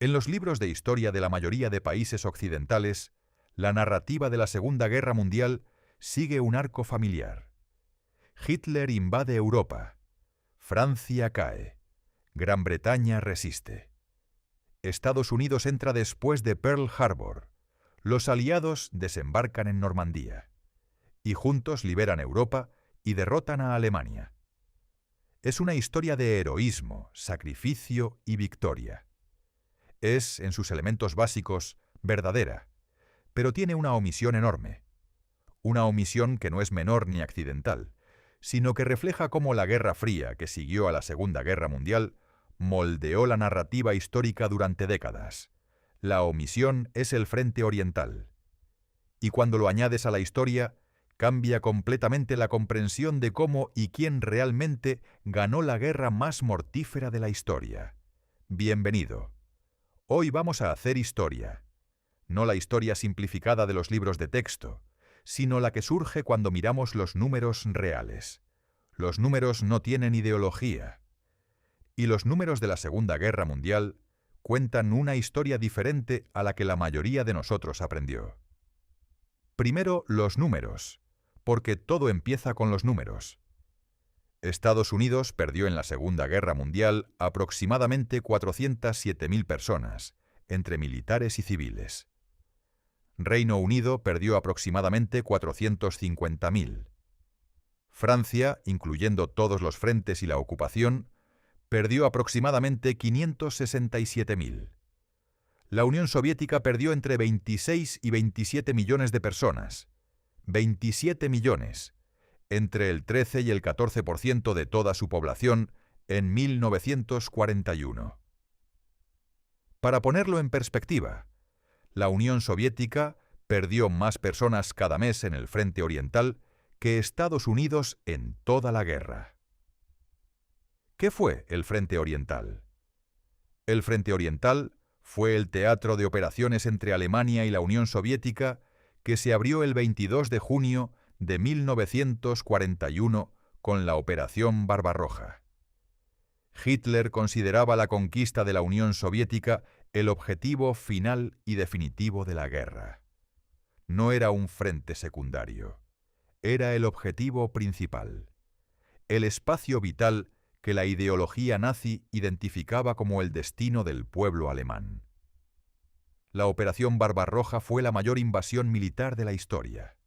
En los libros de historia de la mayoría de países occidentales, la narrativa de la Segunda Guerra Mundial sigue un arco familiar. Hitler invade Europa. Francia cae. Gran Bretaña resiste. Estados Unidos entra después de Pearl Harbor. Los aliados desembarcan en Normandía. Y juntos liberan Europa y derrotan a Alemania. Es una historia de heroísmo, sacrificio y victoria. Es, en sus elementos básicos, verdadera, pero tiene una omisión enorme. Una omisión que no es menor ni accidental, sino que refleja cómo la Guerra Fría, que siguió a la Segunda Guerra Mundial, moldeó la narrativa histórica durante décadas. La omisión es el frente oriental. Y cuando lo añades a la historia, cambia completamente la comprensión de cómo y quién realmente ganó la guerra más mortífera de la historia. Bienvenido. Hoy vamos a hacer historia. No la historia simplificada de los libros de texto, sino la que surge cuando miramos los números reales. Los números no tienen ideología. Y los números de la Segunda Guerra Mundial cuentan una historia diferente a la que la mayoría de nosotros aprendió. Primero, los números, porque todo empieza con los números. Estados Unidos perdió en la Segunda Guerra Mundial aproximadamente 407.000 personas, entre militares y civiles. Reino Unido perdió aproximadamente 450.000. Francia, incluyendo todos los frentes y la ocupación, perdió aproximadamente 567.000. La Unión Soviética perdió entre 26 y 27 millones de personas. 27 millones, entre el 13 y el 14% de toda su población en 1941. Para ponerlo en perspectiva, la Unión Soviética perdió más personas cada mes en el frente oriental que Estados Unidos en toda la guerra. ¿Qué fue el frente oriental? El frente oriental fue el teatro de operaciones entre Alemania y la Unión Soviética que se abrió el 22 de junio de 1941 con la Operación Barbarroja. Hitler consideraba la conquista de la Unión Soviética el objetivo final y definitivo de la guerra. No era un frente secundario, era el objetivo principal, el espacio vital que la ideología nazi identificaba como el destino del pueblo alemán. La Operación Barbarroja fue la mayor invasión militar de la historia.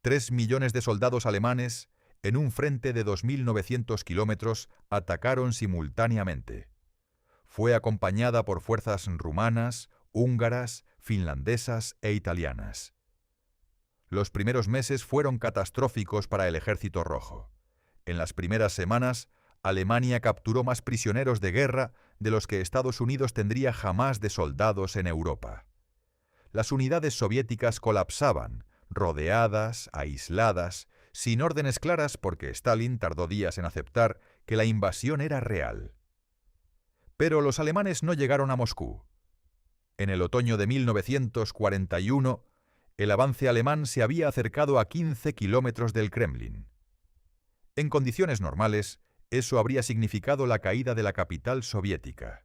3 millones de soldados alemanes, en un frente de 2.900 kilómetros, atacaron simultáneamente. Fue acompañada por fuerzas rumanas, húngaras, finlandesas e italianas. Los primeros meses fueron catastróficos para el Ejército Rojo. En las primeras semanas, Alemania capturó más prisioneros de guerra de los que Estados Unidos tendría jamás de soldados en Europa. Las unidades soviéticas colapsaban, rodeadas, aisladas, sin órdenes claras porque Stalin tardó días en aceptar que la invasión era real. Pero los alemanes no llegaron a Moscú. En el otoño de 1941, el avance alemán se había acercado a 15 kilómetros del Kremlin. En condiciones normales, eso habría significado la caída de la capital soviética.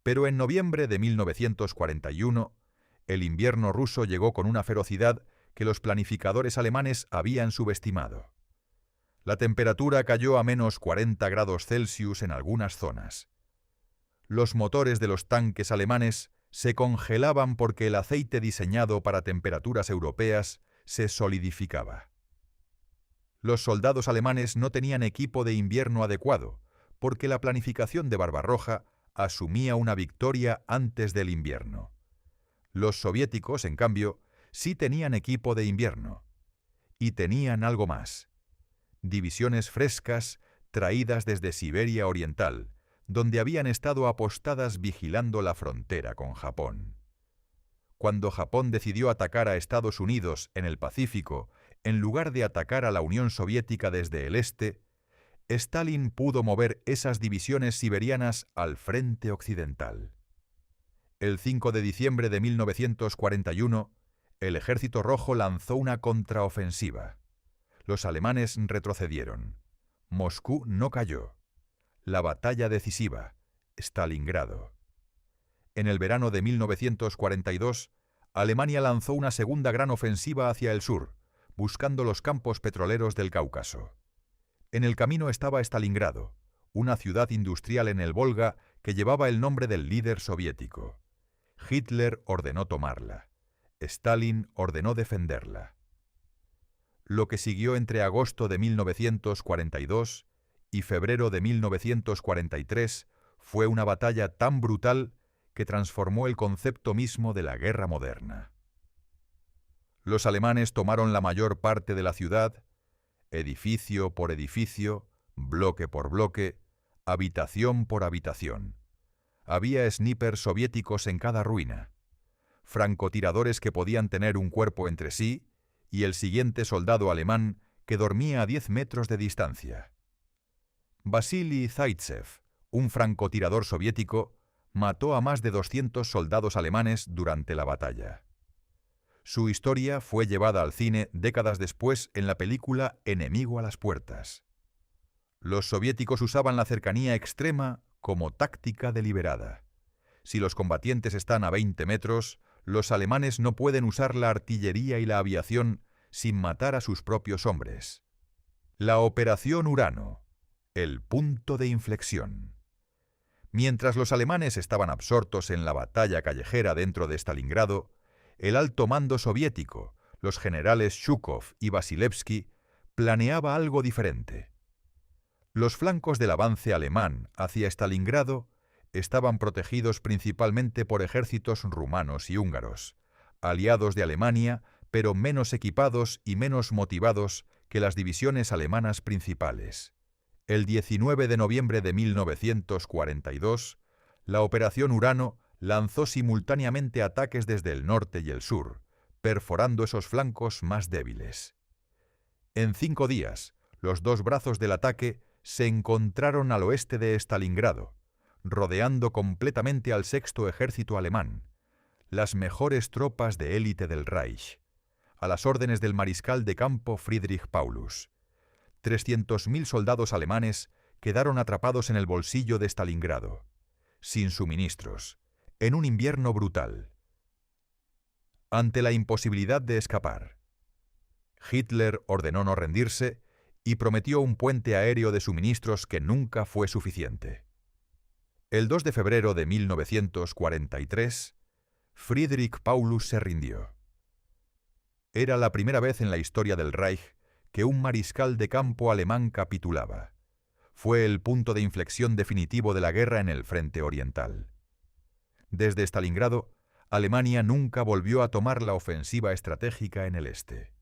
Pero en noviembre de 1941, el invierno ruso llegó con una ferocidad que los planificadores alemanes habían subestimado. La temperatura cayó a menos 40 grados Celsius en algunas zonas. Los motores de los tanques alemanes se congelaban porque el aceite diseñado para temperaturas europeas se solidificaba. Los soldados alemanes no tenían equipo de invierno adecuado, porque la planificación de Barbarroja asumía una victoria antes del invierno. Los soviéticos, en cambio, sí tenían equipo de invierno. Y tenían algo más. Divisiones frescas traídas desde Siberia Oriental, donde habían estado apostadas vigilando la frontera con Japón. Cuando Japón decidió atacar a Estados Unidos en el Pacífico, en lugar de atacar a la Unión Soviética desde el este, Stalin pudo mover esas divisiones siberianas al frente occidental. El 5 de diciembre de 1941, el Ejército Rojo lanzó una contraofensiva. Los alemanes retrocedieron. Moscú no cayó. La batalla decisiva, Stalingrado. En el verano de 1942, Alemania lanzó una segunda gran ofensiva hacia el sur, buscando los campos petroleros del Cáucaso. En el camino estaba Stalingrado, una ciudad industrial en el Volga que llevaba el nombre del líder soviético. Hitler ordenó tomarla. Stalin ordenó defenderla. Lo que siguió entre agosto de 1942 y febrero de 1943 fue una batalla tan brutal que transformó el concepto mismo de la guerra moderna. Los alemanes tomaron la mayor parte de la ciudad, edificio por edificio, bloque por bloque, habitación por habitación. Había snipers soviéticos en cada ruina, francotiradores que podían tener un cuerpo entre sí y el siguiente soldado alemán que dormía a 10 metros de distancia. Vasily Zaitsev, un francotirador soviético, mató a más de 200 soldados alemanes durante la batalla. Su historia fue llevada al cine décadas después en la película Enemigo a las puertas. Los soviéticos usaban la cercanía extrema como táctica deliberada. Si los combatientes están a 20 metros, los alemanes no pueden usar la artillería y la aviación sin matar a sus propios hombres. La Operación Urano, el punto de inflexión. Mientras los alemanes estaban absortos en la batalla callejera dentro de Stalingrado, el alto mando soviético, los generales Zhukov y Vasilevsky, planeaba algo diferente. Los flancos del avance alemán hacia Stalingrado estaban protegidos principalmente por ejércitos rumanos y húngaros, aliados de Alemania, pero menos equipados y menos motivados que las divisiones alemanas principales. El 19 de noviembre de 1942, la Operación Urano lanzó simultáneamente ataques desde el norte y el sur, perforando esos flancos más débiles. En 5 días, los dos brazos del ataque se encontraron al oeste de Stalingrado, rodeando completamente al sexto ejército alemán, las mejores tropas de élite del Reich, a las órdenes del mariscal de campo Friedrich Paulus. 300.000 soldados alemanes quedaron atrapados en el bolsillo de Stalingrado, sin suministros, en un invierno brutal. Ante la imposibilidad de escapar, Hitler ordenó no rendirse y prometió un puente aéreo de suministros que nunca fue suficiente. El 2 de febrero de 1943, Friedrich Paulus se rindió. Era la primera vez en la historia del Reich que un mariscal de campo alemán capitulaba. Fue el punto de inflexión definitivo de la guerra en el frente oriental. Desde Stalingrado, Alemania nunca volvió a tomar la ofensiva estratégica en el este.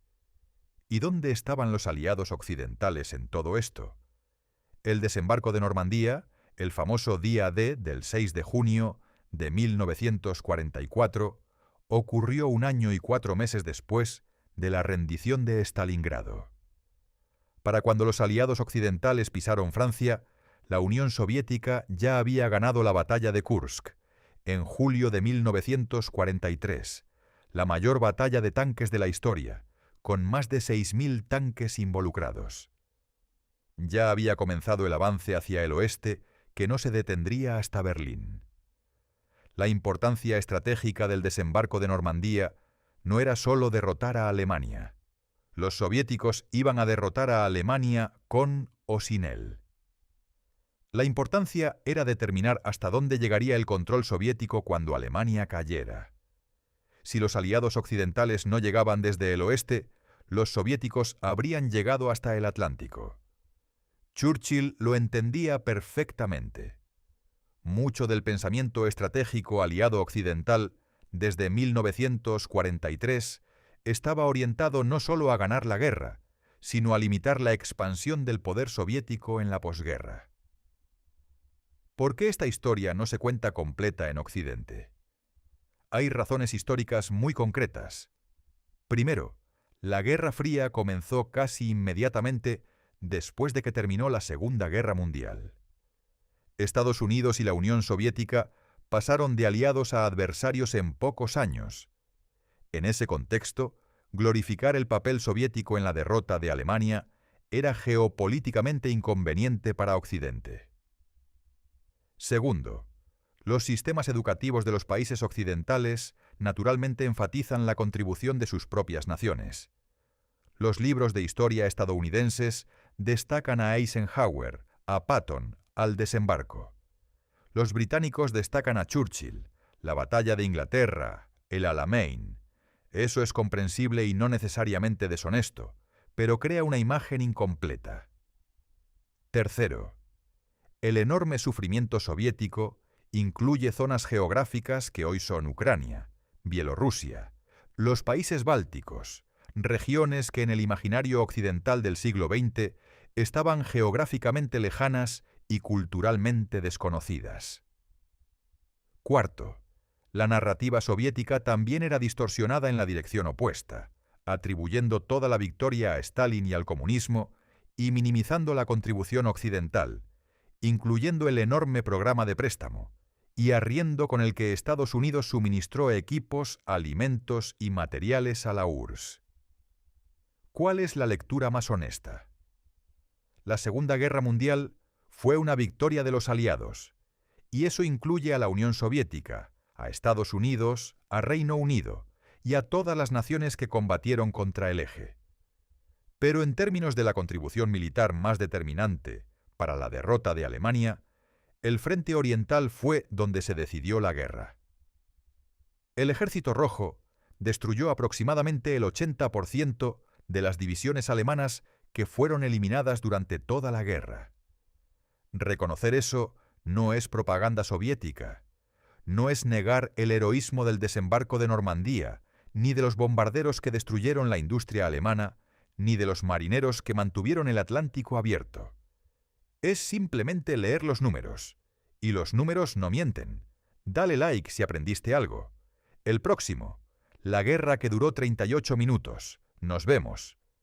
¿Y dónde estaban los aliados occidentales en todo esto? El desembarco de Normandía, el famoso Día D del 6 de junio de 1944, ocurrió 1 año y 4 meses después de la rendición de Stalingrado. Para cuando los aliados occidentales pisaron Francia, la Unión Soviética ya había ganado la batalla de Kursk, en julio de 1943, la mayor batalla de tanques de la historia, con más de 6.000 tanques involucrados. Ya había comenzado el avance hacia el oeste, que no se detendría hasta Berlín. La importancia estratégica del desembarco de Normandía no era solo derrotar a Alemania. Los soviéticos iban a derrotar a Alemania con o sin él. La importancia era determinar hasta dónde llegaría el control soviético cuando Alemania cayera. Si los aliados occidentales no llegaban desde el oeste, los soviéticos habrían llegado hasta el Atlántico. Churchill lo entendía perfectamente. Mucho del pensamiento estratégico aliado occidental, desde 1943, estaba orientado no solo a ganar la guerra, sino a limitar la expansión del poder soviético en la posguerra. ¿Por qué esta historia no se cuenta completa en Occidente? Hay razones históricas muy concretas. Primero, la Guerra Fría comenzó casi inmediatamente después de que terminó la Segunda Guerra Mundial. Estados Unidos y la Unión Soviética pasaron de aliados a adversarios en pocos años. En ese contexto, glorificar el papel soviético en la derrota de Alemania era geopolíticamente inconveniente para Occidente. Segundo, Los sistemas educativos de los países occidentales naturalmente enfatizan la contribución de sus propias naciones. Los libros de historia estadounidenses destacan a Eisenhower, a Patton, al desembarco. Los británicos destacan a Churchill, la batalla de Inglaterra, el Alamein. Eso es comprensible y no necesariamente deshonesto, pero crea una imagen incompleta. Tercero, el enorme sufrimiento soviético incluye zonas geográficas que hoy son Ucrania, Bielorrusia, los países bálticos, regiones que en el imaginario occidental del siglo XX estaban geográficamente lejanas y culturalmente desconocidas. Cuarto, la narrativa soviética también era distorsionada en la dirección opuesta, atribuyendo toda la victoria a Stalin y al comunismo y minimizando la contribución occidental, incluyendo el enorme programa de préstamo, y arriendo con el que Estados Unidos suministró equipos, alimentos y materiales a la URSS. ¿Cuál es la lectura más honesta? La Segunda Guerra Mundial fue una victoria de los aliados, y eso incluye a la Unión Soviética, a Estados Unidos, a Reino Unido y a todas las naciones que combatieron contra el eje. Pero en términos de la contribución militar más determinante para la derrota de Alemania, el Frente Oriental fue donde se decidió la guerra. El Ejército Rojo destruyó aproximadamente el 80% de las divisiones alemanas que fueron eliminadas durante toda la guerra. Reconocer eso no es propaganda soviética, no es negar el heroísmo del desembarco de Normandía, ni de los bombarderos que destruyeron la industria alemana, ni de los marineros que mantuvieron el Atlántico abierto. Es simplemente leer los números. Y los números no mienten. Dale like si aprendiste algo. El próximo. La guerra que duró 38 minutos. Nos vemos.